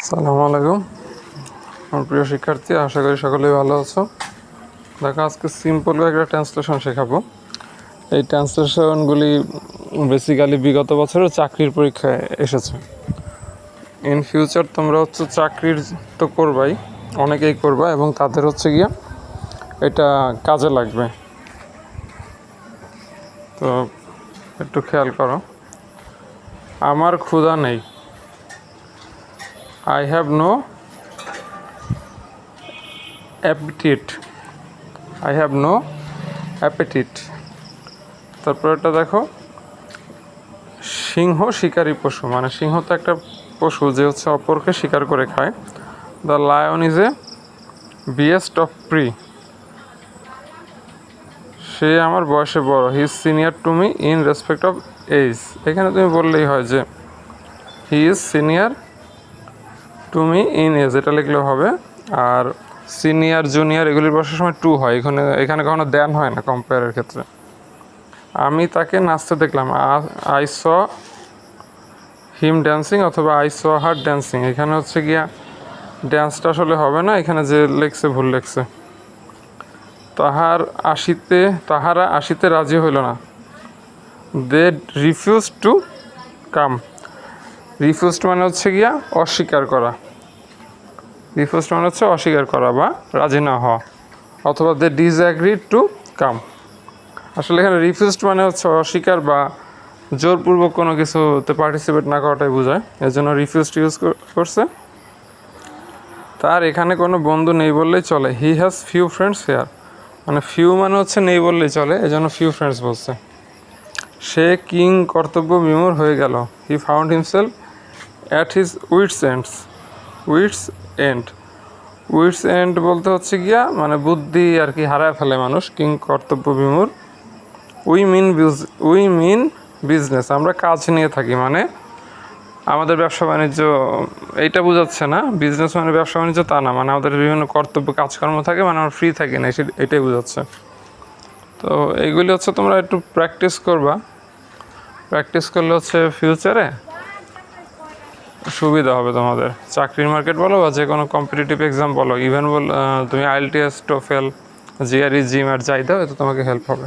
আসসালামু আলাইকুম আমার প্রিয় শিক্ষার্থী, আশা করি সকলেই ভালো আছো। দেখো, আজকে সিম্পল একটা ট্রান্সলেশন শেখাবো। এই ট্রান্সলেশনগুলি বেসিক্যালি বিগত বছরও চাকরির পরীক্ষায় এসেছে। ইন ফিউচার তোমরা চাকরির তো করবাই, অনেকেই করবা, এবং তাদের গিয়া এটা কাজে লাগবে। তো একটু খেয়াল করো। আমার ক্ষুধা নেই, I have no appetite. I have no appetite. তারপর এটা দেখো, সিংহ শিকারী পশু, মানে সিংহ তো একটা পশু যে অপরকে শিকার করে খায়। The lion is a beast of prey. সে আমার বয়সে বড়। He is senior to me in respect of age. এখানে তুমি বললেই হয় যে he is senior to me in age, এটা লিখলেও হবে। আর সিনিয়র জুনিয়র এগুলির বসার সময় টু হয়, এখানে কখনো দেন হয় না কম্পেয়ারের ক্ষেত্রে। আমি তাকে নাচতে দেখলাম, আই স হিম ড্যান্সিং অথবা আই স হার ড্যান্সিং। এখানে গিয়া ড্যান্সটা আসলে হবে না, এখানে যে লেখছে ভুল লেখছে। তাহারা আসিতে রাজি হইল না। দে রিফিউজ টু কাম। রিফিউজড মানে গিয়া অস্বীকার করা। রিফিউজড মানে অস্বীকার করা বা রাজি না হওয়া, অথবা দে ডিসঅ্যাগ্রিড টু কাম। আসলে এখানে রিফিউজড মানে অস্বীকার বা জোরপূর্বক কোনো কিছুতে পার্টিসিপেট না করাটাই বোঝায়, এর জন্য রিফিউজড ইউজ করছে। তার এখানে কোনো বন্ধু নেই বললেই চলে। He has few friends here, মানে ফিউ মানে নেই বললেই চলে, এজন্য ফিউ ফ্রেন্ডস বলছে। সে কিং কর্তব্য বিমূঢ় হয়ে গেল। He found himself at his wits ends. Wits and, wits and বলতে গিয়া মানে বুদ্ধি আর কি হারায় ফেলে মানুষ। কিং কর্তব্য বিমূঢ়। উই মিন বিজনেস, আমরা কাজ নিয়ে থাকি, মানে আমাদের ব্যবসা বাণিজ্য এইটা বোঝাচ্ছে না। বিজনেস মানে ব্যবসা বাণিজ্য তা না, মানে আমাদের বিভিন্ন কর্তব্য কাজকর্ম থাকে, মানে আমরা ফ্রি থাকি না, এটাই বোঝাচ্ছে। তো এইগুলি তোমরা একটু প্র্যাকটিস করবা। প্র্যাকটিস করলে ফিউচারে সুবিধা হবে তোমাদের। চাকরির মার্কেট বলো বা যে কোনো কম্পিটিটিভ এক্সাম বলো, ইভেন তুমি IELTS, TOEFL, GRE, GMAT যাই দাও, এতে তোমাকে হেল্প হবে।